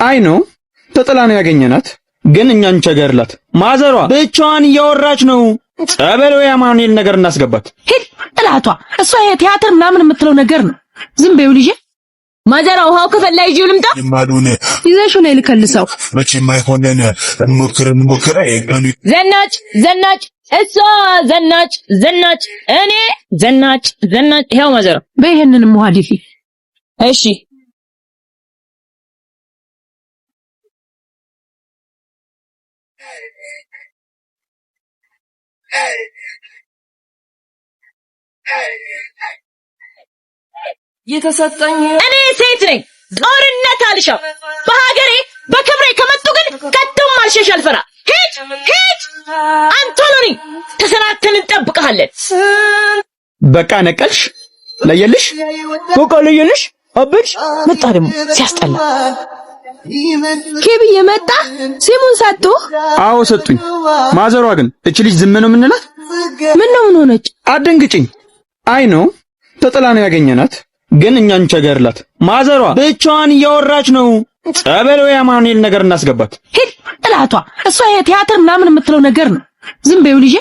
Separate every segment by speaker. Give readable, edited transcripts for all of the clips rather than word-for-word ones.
Speaker 1: አይ ነው ተጥላ ነው ያገኘናት፣ ግን እኛን ቸገርላት። ማዘሯ ብቻዋን እያወራች ነው። ጸበል ወይ አማኑኤል ነገር እናስገባት።
Speaker 2: ሂድ ጥላቷ። እሷ የቲያትር ምናምን የምትለው ነገር ነው። ዝም በይው ልጄ። ማዘሯ ውሃው ከፈላ ይዤው ልምጣ። ይዘሽው ነው ልከልሰው።
Speaker 3: መቼም አይሆነን። እንሞክር አይገኑ።
Speaker 2: ዘናጭ እሷ ዘናጭ እኔ ዘናጭ ይሄው ማዘሯ። በይሄንንም ውሃ ዲፊ። እሺ የተሰጠኝ እኔ ሴት ነኝ። ጦርነት አልሻም። በሀገሬ በክብሬ ከመጡ ግን ከቶም አልሸሽ አልፈራ። ሂድ አንቶኒ ተሰናክተን እንጠብቅሃለን።
Speaker 1: በቃ ነቀልሽ ለየልሽ አብሽ
Speaker 2: መጣ ደግሞ ሲያስጠላ። ኬብዬ መጣ። ሲሙን ሰጡ?
Speaker 1: አዎ ሰጡኝ። ማዘሯ ግን እቺ ልጅ ዝም ነው የምንላት?
Speaker 2: ምን ሆነች?
Speaker 1: አደንግጭኝ። አይ ነው ተጥላ ነው ያገኘናት፣ ግን እኛን ቸገርላት። ማዘሯ ብቻዋን እያወራች ነው። ጸበል ወይ አማኑኤል ነገር እናስገባት።
Speaker 2: ሂድ ጥላቷ። እሷ የቲያትር ምናምን የምትለው ነገር ነው። ዝም በይው ልጄ።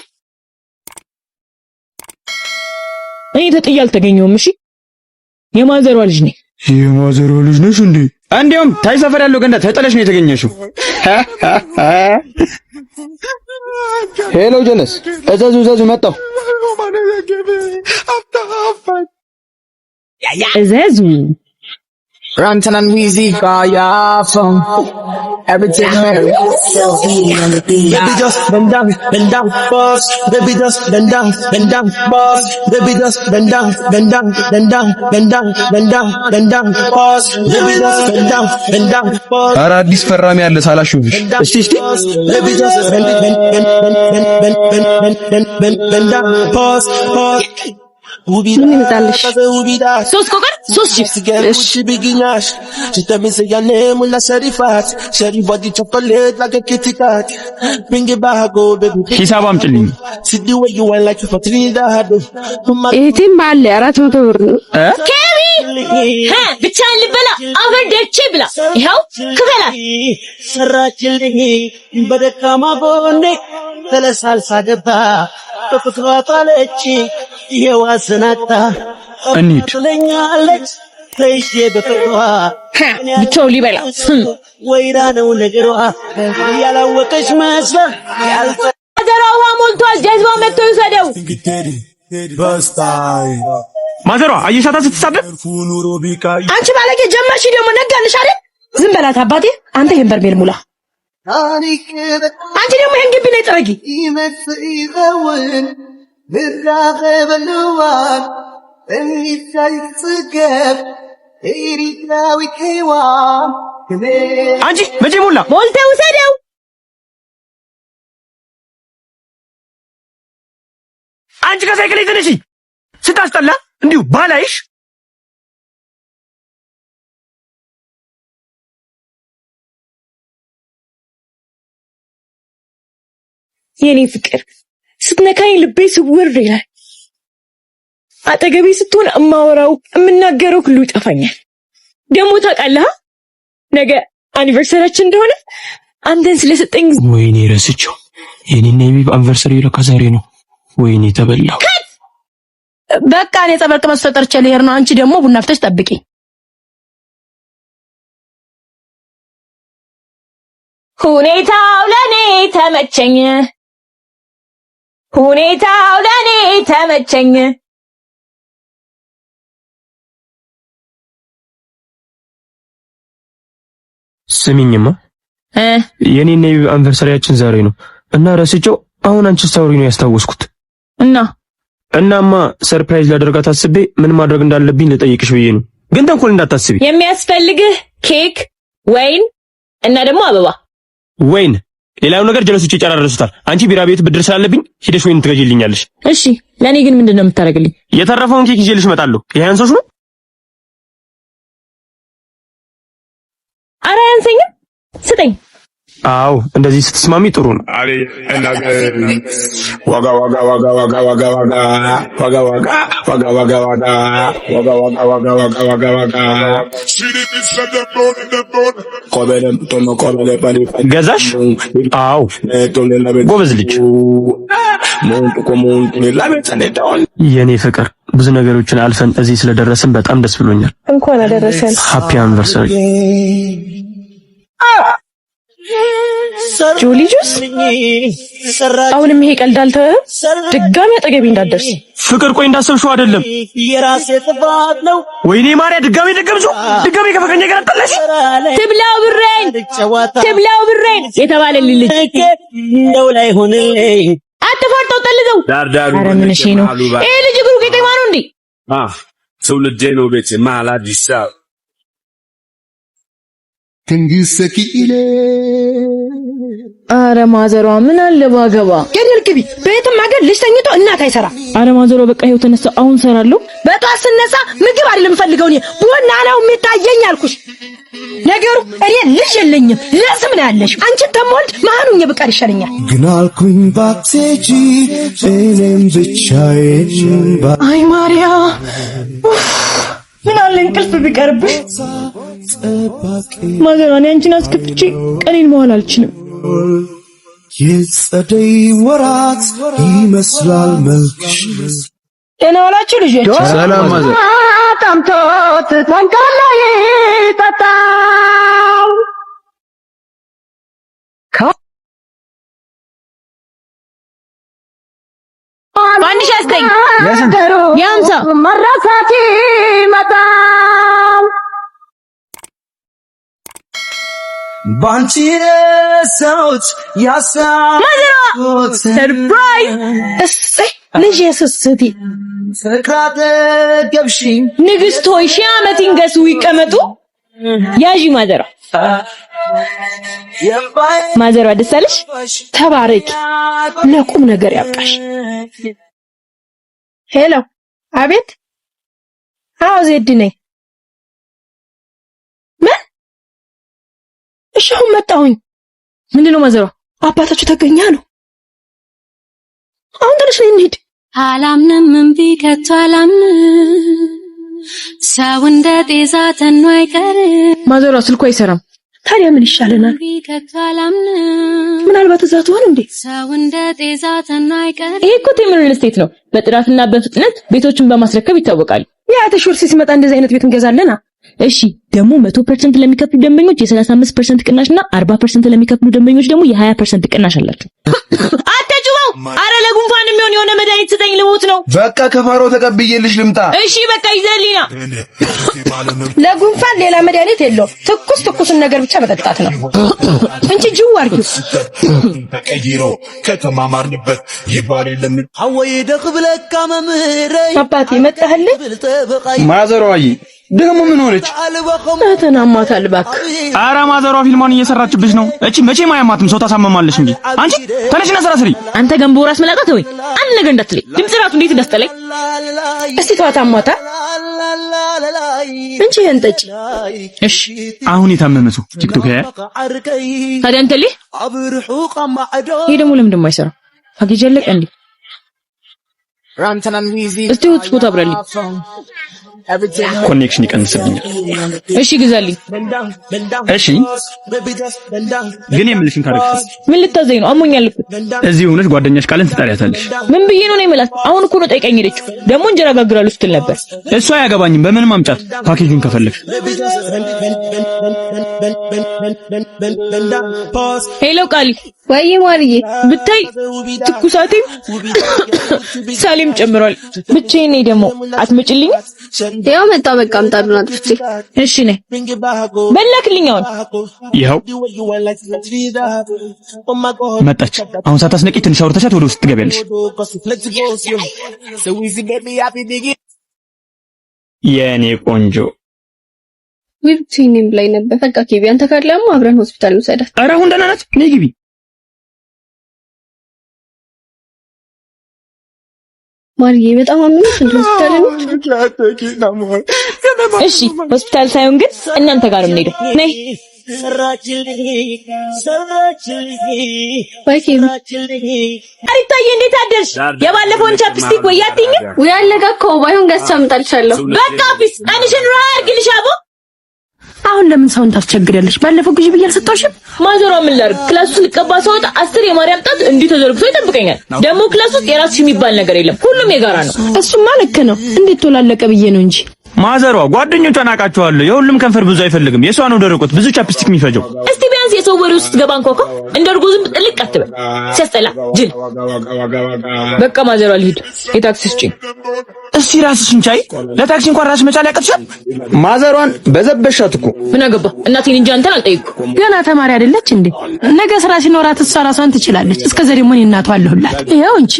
Speaker 2: እኔ ተጥያ አልተገኘሁም። እሺ የማዘሯ ልጅ ነኝ።
Speaker 1: የማዘሯ ልጅ ነሽ እንዴ? እንዴውም ታይ ሰፈር ያለው ገንዳ ተጠለሽ ነው የተገኘሽው። ሄሎ ጀነስ፣ እዘዙ መጣሁ።
Speaker 2: እዘዙ
Speaker 4: Rantan and Weezy got ya from everything Mary. Baby just bend down, boss. Baby just bend down, boss. Baby just bend down, boss. Baby just bend down, boss.
Speaker 1: ኧረ አዲስ ፈራሚ ያለ ሳላሹብሽ። እስቲ
Speaker 4: Baby just bend down, boss.
Speaker 2: ምን ይመጣልሽ? ሶስት ኮከር ሶስት ቺፕስ።
Speaker 4: እሺ ቢግኛሽ ሲተሚስ ያኔ ሙላ ሸሪፋት ሸሪፋት ቾኮሌት like a kitty cat bring it back go baby
Speaker 1: ሂሳብ አምጪልኝ።
Speaker 4: see the way you want like for Trinidad
Speaker 2: እህቴም አለ 400 ብር ነው። ኬቢ ብቻ ልበላ አበደች ብላ ይኸው ክፈላት።
Speaker 4: ሰራችልኝ በደካማ ጎኔ ተለሳልሳ ገባ በፍቅሯ ጣለች የዋስናታ
Speaker 1: እንሂድ
Speaker 4: ለኛለች ተይዤ በፍቅሯ
Speaker 2: ብቻው ሊበላ
Speaker 4: ወይራ ነው ነገሯ ያላወቀች መስላ
Speaker 2: ማዘሯ ውሃ ሞልቷል። ጀዝባ መጥቶ ይውሰደው።
Speaker 1: ማዘሯ አየሻታ ስትሳደብ።
Speaker 2: አንቺ ባለጌ ጀመርሽ ደግሞ ነጋልሽ አይደል? ዝም በላት አባቴ። አንተ ይሄን በርሜል ሙላ። አንቺ ደግሞ ይሄን ግቢ ላይ ጥረጊ።
Speaker 1: አንቺ መቼ ሞላ?
Speaker 2: ሞልተህ ውሰደው።
Speaker 1: አንቺ ከሳይክል ተነሺ። ስታስጠላ እንዲሁ ባላይሽ።
Speaker 2: የኔ ፍቅር ስትነካኝ ልቤ ስውር ይላል። አጠገቤ ስትሆን እማወራው የምናገረው ሁሉ ይጠፋኛል። ደግሞ ታውቃለህ ነገ አኒቨርሰሪያችን እንደሆነ አንተን ስለሰጠኝ።
Speaker 5: ወይኔ ረስቼው። የኔና የቢብ አኒቨርሰሪ ለካ ዛሬ ነው። ወይኔ ተበላው።
Speaker 2: በቃ እኔ ጸበል ከመስፈጠር ልሄድ ነው። አንቺ ደግሞ ቡና ፍተሽ ጠብቂ። ሁኔታው ለኔ ተመቸኝ።
Speaker 5: ስሚኝማ የኔና የቢብ አኒቨርሰሪያችን ዛሬ ነው እና ረስቼው አሁን አንቺ ስታወሪ ነው ያስታወስኩት። እናማ ሰርፕራይዝ ላደርጋት አስቤ ምን ማድረግ እንዳለብኝ ልጠይቅሽ ብዬ ነው። ግን ተንኮል እንዳታስቢ።
Speaker 2: የሚያስፈልግህ ኬክ፣ ወይን እና ደግሞ አበባ።
Speaker 5: ወይን ሌላው ነገር ጀለሶች ይጨራረሱታል። አንቺ ቢራ ቤት ብድር ስላለብኝ ሄደሽ ወይን ትገዢልኛለሽ።
Speaker 2: እሺ ለኔ ግን ምንድነው የምታደርግልኝ?
Speaker 5: የተረፈውን ኬክ ይዤልሽ እመጣለሁ። ይሄ አንሶሽ ነው?
Speaker 2: ኧረ አያንሰኝም። ስጠኝ።
Speaker 5: አዎ እንደዚህ ስትስማሚ ጥሩ ነው።
Speaker 3: አሬ እና ዋጋ ዋጋ ዋጋ ዋጋ ዋጋ ዋጋ ዋጋ ዋጋ ዋጋ ዋጋ ዋጋ ዋጋ ዋጋ ዋጋ ዋጋ
Speaker 5: ገዛሽ? አዎ ጎበዝ ልጅ። የኔ ፍቅር ብዙ ነገሮችን አልፈን እዚህ ስለደረስን በጣም ደስ ብሎኛል።
Speaker 2: እንኳን አደረሰን።
Speaker 5: ሃፒ አንቨርሰሪ
Speaker 2: ጆሊ ጁስ። አሁንም ይሄ ቀልድ አልተወም። ድጋሚ አጠገቤ እንዳትደርስ
Speaker 5: ፍቅር። ቆይ እንዳሰብሽው አይደለም።
Speaker 4: የራሴ ጥፋት ነው።
Speaker 5: ወይኔ ማርያ ድጋሚ ደገምሽው። ድጋሚ ከፍቅረኛ ጋር አጣላሽ።
Speaker 2: ትብላው ብሬን የተባለልኝ ልጅ
Speaker 4: እንደው ላይ ሆነልኝ።
Speaker 2: አትፈርጠው ጠልዘው። ኧረ ምን እሺ ነው ይሄ ልጅ እግሩ ቄጤማ ነው እንዴ?
Speaker 3: ትውልዴ ነው ቤቴ ማላዲሳ
Speaker 6: ትንግሰኪለ
Speaker 2: አረ ማዘሯ ምን አለ ባገባ ገደል ግቢ። በየትም ሀገር ልጅ ተኝቶ እናት አይሰራ። አረ ማዘሯ በቃ ይኸው ተነሳ። አሁን ሰራለሁ። በጧት ስነሳ ምግብ አይደለም ፈልገው ነው ቡና ነው የሚታየኝ አልኩሽ። ነገሩ እኔ ልጅ የለኝም ለስም ነው ያለሽ። አንቺ ተሞልድ ማኑኝ ብቀር ይሻለኛል።
Speaker 6: ግን አልኩኝ ባትሄጂ እኔም ብቻዬን
Speaker 2: አይ ማርያ ምን አለ እንቅልፍ ቢቀርብሽ። ማዘሯ እኔ አንቺን አስከፍቼ ቀኔን መዋል አልችልም።
Speaker 6: የጸደይ ወራት ይመስላል መልክሽ።
Speaker 2: ደህና ዋላችሁ ልጆች?
Speaker 1: ሰላም ማዘር።
Speaker 2: ታምቶት መንገድ ላይ ጠጣው አንድ ሺህ አስጠኝ የአምሳ መረሳት ይመጣል
Speaker 4: ባንቺ ረሳሁት ያሳሁት
Speaker 2: ሰርፕራይዝ እሰይ ልጅ የስስቲ
Speaker 4: ፍቅራተ ገብሽኝ
Speaker 2: ንግስት ሆይ ሺህ ዓመት ይንገሱ ይቀመጡ። ያዢ ማዘሯ ማዘሯ ደስ አለሽ? ተባረኪ፣ ለቁም ነገር ያብቃሽ። ሄሎ፣ አቤት። አዎ ዜድ ነኝ። ምን? እሺ አሁን መጣሁኝ። ምንድነው ማዘሯ? አባታችሁ ተገኛ ነው። አሁን ተነሽ እንሂድ።
Speaker 7: አላምንም እምቢ ከቶ አላምንም ሰው እንደ ጤዛ ተኖ አይቀር።
Speaker 2: ማዘሯ ስልኩ አይሰራም። ታዲያ ምን ይሻለናል? ምናልባት እዛ ትሆን እንዴ?
Speaker 7: ሰው እንደ ጤዛ ተኖ አይቀር።
Speaker 2: ይሄ እኮ ቴምር ሪል ስቴት ነው። በጥራትና በፍጥነት ቤቶችን በማስረከብ ይታወቃል። ያ ተሹርሲ ሲመጣ እንደዚህ አይነት ቤት እንገዛለና። እሺ ደግሞ 100% ለሚከፍሉ ደንበኞች የ35% ቅናሽና 40% ለሚከፍሉ ደንበኞች ደግሞ የ20% ቅናሽ አላቸው። አትጩኸው! አረ ለጉንፋን የሚሆን የሆነ መድኃኒት ስጠኝ፣ ልሞት ነው።
Speaker 6: በቃ ከፋሮ ተቀብዬልሽ ልምጣ።
Speaker 2: እሺ በቃ ይዘልኝና። ለጉንፋን ሌላ መድኃኒት የለውም። ትኩስን ነገር ብቻ መጠጣት ነው እንጂ ጅው አርጊው።
Speaker 3: ተቀይሮ ከተማማርንበት ይባል የለም
Speaker 4: አወይ ደክብለካ መምህሬ
Speaker 2: አባቴ መጣህልኝ።
Speaker 1: ማዘሯዬ ደግሞ ምን ሆነች?
Speaker 2: ተናማታል እባክህ።
Speaker 5: ኧረ ማዘሯ ፊልሟን እየሰራችብሽ ነው። እቺ መቼም አያማትም፣ ሰው ታሳመማለች እንጂ። አንቺ ተነሽና ስራ ስሪ።
Speaker 2: አንተ ገንቦ ራስ መላጣት ወይ አንድ ነገር እንዳትለኝ። ድምጽ ራሱ እንዴት እንዳስጠላኝ። እስቲ ተዋት አሟታ እንጂ እንጠጭ። እሺ
Speaker 5: አሁን የታመመ ሰው ቲክቶክ ያያል።
Speaker 2: ታዲያ አንተ ልህ ይሄ ደግሞ ለምንድን ነው የማይሰራው? ፓኬጅ አለቀ እንዴ? እስቲ ሆትስፖት አብራልኝ።
Speaker 1: ኮኔክሽን ይቀንስብኛል።
Speaker 2: እሺ ግዛልኝ።
Speaker 1: እሺ ግን የምልሽን ካረግሽ
Speaker 2: ምን ልታዘኝ ነው? አሞኛል እኮ።
Speaker 1: እዚህ ሆነሽ ጓደኛሽ ቃልን ትጠሪያታለሽ።
Speaker 2: ምን ብዬ ነው የምላት? አሁን እኮ ነው ጠይቀኝ ሄደችው። ደግሞ እንጀራ ጋግራለሁ ስትል ነበር።
Speaker 1: እሷ አያገባኝም። በምንም አምጫት ፓኬጁን ከፈለግሽ።
Speaker 2: ሄሎ ቃሊ።
Speaker 7: ወይ ማርዬ
Speaker 2: ብታይ ትኩሳቴም ሳሌም ጨምሯል። ብቻዬን ነኝ። ደግሞ አትመጭልኝ?
Speaker 7: ያው መጣ። በቃ አምጣዱን አጥፍቼ።
Speaker 2: እሺ ነኝ። በላክልኝ። አሁን
Speaker 1: ይኸው መጣች። አሁን ሳታስነቂ ትንሽ አውርተሻት ወደ ውስጥ ትገቢያለሽ። የኔ ቆንጆ
Speaker 7: ዊልቲኒም ላይ ነበር። በቃ ኬቢ አንተ ካለማ አብረን ሆስፒታል እንውሰዳት።
Speaker 1: ኧረ አሁን ደህና ናት። ነይ ግቢ።
Speaker 7: ማርዬ በጣም አምነሽ እንደ ሆስፒታል ነው።
Speaker 2: እሺ ሆስፒታል ሳይሆን ግን እናንተ ጋር እንሄድ። ነይ አሪታዬ እንዴት አደርሽ? የባለፈውን ቻፕስቲክ ወይ ያትኝ
Speaker 7: ወይ አለቀ እኮ ባይሆን ገዝቼ አምጣልሻለሁ።
Speaker 2: በቃ ፒስ አንሽን አድርግልሽ አቦ።
Speaker 8: አሁን ለምን ሰውን ታስቸግሪያለሽ? ባለፈው ግዢ ብዬ አልሰጠሁሽም?
Speaker 2: ማዘሯ ምን ላድርግ? ክላስ ውስጥ ልቀባ ሰውጣ 10 የማርያም ጣት እንዲህ ተዘርግቶ ይጠብቀኛል። ደግሞ ክላስ ውስጥ የራስሽ የሚባል ነገር የለም፣ ሁሉም የጋራ ነው።
Speaker 8: እሱማ ልክ ነው። እንዴት ተላለቀ ብዬ ነው እንጂ
Speaker 1: ማዘሯ ጓደኞቿን አውቃቸዋለሁ። የሁሉም ከንፈር ብዙ አይፈልግም። የሷ ነው ደረቁት ብዙ ቻፕስቲክ የሚፈጀው።
Speaker 2: እስቲ ቢያንስ የሰው ወሬ ውስጥ ገባ እንኳን እንደ እርጎ ዝም ጥልቅ አትበል። ሲያስጠላ ጅል። በቃ ማዘሯ ልሂድ። የታክሲ ስጪኝ።
Speaker 1: እስቲ ራስሽን ቻይ። ለታክሲ እንኳን ራስ መቻል ያቀጥሻል። ማዘሯን በዘበሻት እኮ
Speaker 2: ምን አገባ? እናቴን እንጂ አንተን አልጠይቅም።
Speaker 8: ገና ተማሪ አይደለች እንዴ? ነገ ስራ ሲኖራት እሷ ራሷን ትችላለች። እስከዛ ደግሞ እኔ እናቷ አለሁላት። ይሄው እንጂ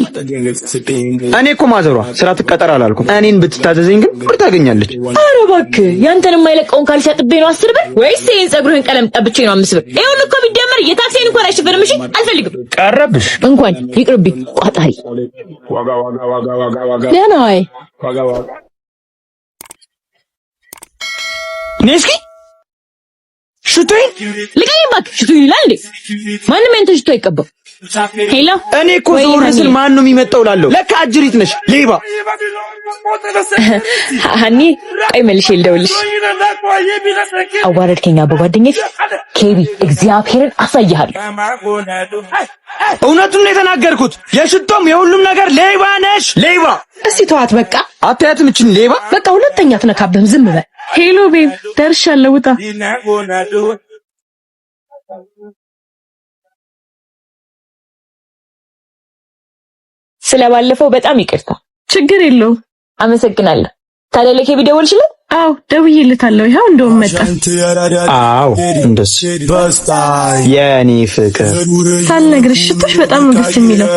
Speaker 1: እኔ እኮ ማዘሯ ስራ ትቀጠር አላልኩም። እኔን ብትታዘዘኝ ግን ብር ታገኛለች።
Speaker 2: ኧረ እባክህ ያንተን የማይለቀውን ካልሲ አጥቤ ነው 10 ብር ወይስ ይሄን ፀጉርህን ቀለም ቀብቼ ነው 5 ብር? ይሄውን እኮ ቢደመር የታክሲን እንኳን አይሽፈንም። እሺ አልፈልግም።
Speaker 1: ቀረብሽ
Speaker 2: እንኳን ይቅርብኝ። ቋጣሪ
Speaker 8: ደህና ወይ
Speaker 1: ነስኪ ሽቶኝ
Speaker 2: ልቀኝ እባክህ። ሽቶኝ ይላል እንዴ? ማንም ያንተ ሽቶ አይቀባም። ሄሎ
Speaker 1: እኔ እኮ ዞር ስል ማን ነው የሚመጣው ላለው ለካ አጅሪት ነሽ ሌባ።
Speaker 2: ሀኒ ቆይ መልሼ ልደውልሽ። አዋረድከኛ በጓደኛዬ ፊት ኬቢ እግዚአብሔርን አሳይሃለሁ።
Speaker 1: እውነቱን ነው የተናገርኩት። የሽቶም የሁሉም ነገር ሌባ ነሽ ሌባ።
Speaker 8: እስቲ ተዋት በቃ።
Speaker 1: አታያትም እችን ሌባ።
Speaker 8: በቃ ሁለተኛ ትነካብህም። ዝም በል። ሄሎ ቤብ ደርሻለሁ። ውጣ።
Speaker 2: ስለባለፈው በጣም ይቅርታ።
Speaker 8: ችግር የለውም።
Speaker 2: አመሰግናለሁ። ታዲያ ለኬቢ ደወልሽለት?
Speaker 8: አዎ ደውዬለታለሁ። ይሄው እንደውም መጣ።
Speaker 1: አዎ እንደስ የኔ ፍቅር
Speaker 8: ሳልነግርሽ ሽቶሽ በጣም ነው ደስ የሚለው።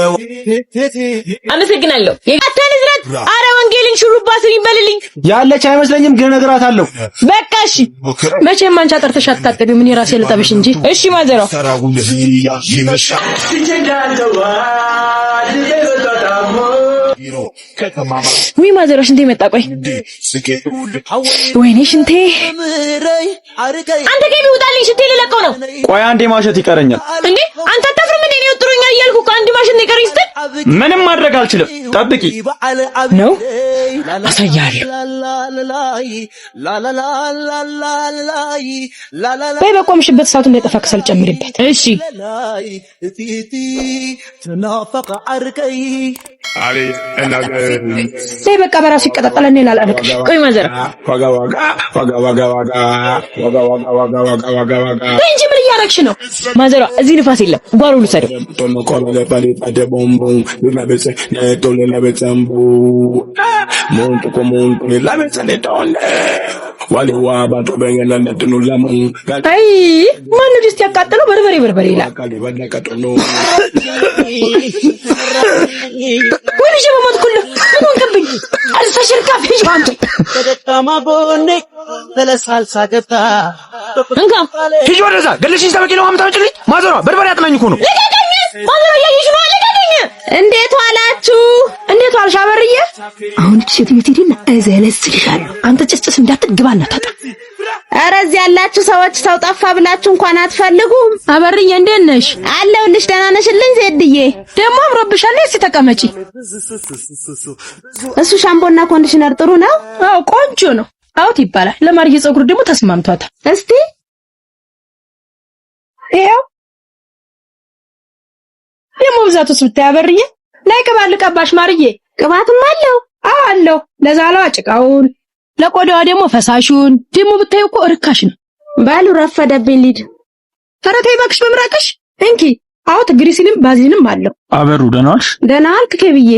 Speaker 2: አመሰግናለሁ። የጋታንዝረት አረ ወንጌልን ሹሩባ ስሪ በልልኝ።
Speaker 1: ያለች አይመስለኝም ግን እነግራታለሁ።
Speaker 2: በቃ እሺ።
Speaker 8: መቼም አንቺ አጠርተሽ አታጠቢም። ምን ራሴ ልጠብሽ እንጂ።
Speaker 2: እሺ ማዘሯ ዊ ማዘሯ ሽንቴ መጣ። ቆይ ወይኔ ሽንቴ። አንተ ኬቢ ውጣልኝ፣ ሽንቴ ልለቀው ነው።
Speaker 1: ቆይ አንዴ ማሸት ይቀረኛል።
Speaker 2: እንዴ አንተ አታፍርም እንዴ? ነው ጥሩኛል እያልኩ እኮ አንድ ማሸት ነው የቀረኝ ስትል
Speaker 1: ምንም ማድረግ አልችልም። ጠብቂ
Speaker 2: ነው አሳያለሁ።
Speaker 8: በይ በቆምሽበት ሰዓቱ እንዳይጠፋ ከሰል ጨምሪበት።
Speaker 2: እሺ
Speaker 8: በይ በቃ በራሱ ይቀጣጣል። እኔ ላላለቅሽ።
Speaker 2: ቆይ ማዘር እንጂ ምን እያደረግሽ ነው? ማዘሯ እዚህ ንፋስ የለም፣ ጓሮ ልውሰደው።
Speaker 8: አይ ማን ነው ድስት ያቃጠለው? በርበሬ ይላል። ወይ ልጅ በሞትኩል ምን ሆንክብኝ? አልተሸርካፍ ልጅ አንተ ተደካማ ቦኔ ተለሳልሳ ገባ
Speaker 2: እንካ
Speaker 1: ሂጂ ወደዛ ገለሽኝ። ተበቂ ነው አምጣጭልኝ። ማዘሯ በርበሬ አጥናኝ እኮ ነው።
Speaker 2: ማዘሯ ያይሽ ነው አለቀኝ። እንዴት ዋላችሁ?
Speaker 8: እንዴት ዋልሽ አበርዬ? አሁን ሴት ቤት ሄድና እዘለስልሻለሁ። አንተ ጭስጭስ እንዳትግባና ታጣ።
Speaker 9: ኧረ እዚህ ያላችሁ ሰዎች ሰው ጠፋ ብላችሁ እንኳን አትፈልጉም።
Speaker 8: አበርዬ እንዴት ነሽ?
Speaker 9: አለሁልሽ። ደህና ነሽልኝ? ዜድዬ
Speaker 8: ደግሞ አምሮብሻል። እስቲ ተቀመጪ።
Speaker 9: እሱ ሻምፖና ኮንዲሽነር ጥሩ ነው?
Speaker 8: አዎ ቆንጆ ነው። አውት ይባላል። ለማርዬ ፀጉር ደግሞ ተስማምቷታል።
Speaker 9: እስቲ
Speaker 8: ይሄው ደግሞ ብዛቱስ ብታይ አበርዬ። ላይ ቅባት ልቀባሽ ማርዬ።
Speaker 9: ቅባትም አለው?
Speaker 8: አዎ አለው። ለዛላዋ ጭቃውን ለቆዳዋ ደግሞ ፈሳሹን ደግሞ ብታዩ እኮ ርካሽ ነው።
Speaker 9: ባሉ ረፈደብኝ ሊድ።
Speaker 8: ኧረ ተይ እባክሽ በምራቅሽ። እንኪ አውት ግሪሲንም ባዚንም አለው።
Speaker 1: አበሩ ደህና ዋልሽ?
Speaker 9: ደህና ዋልክ ከብዬ።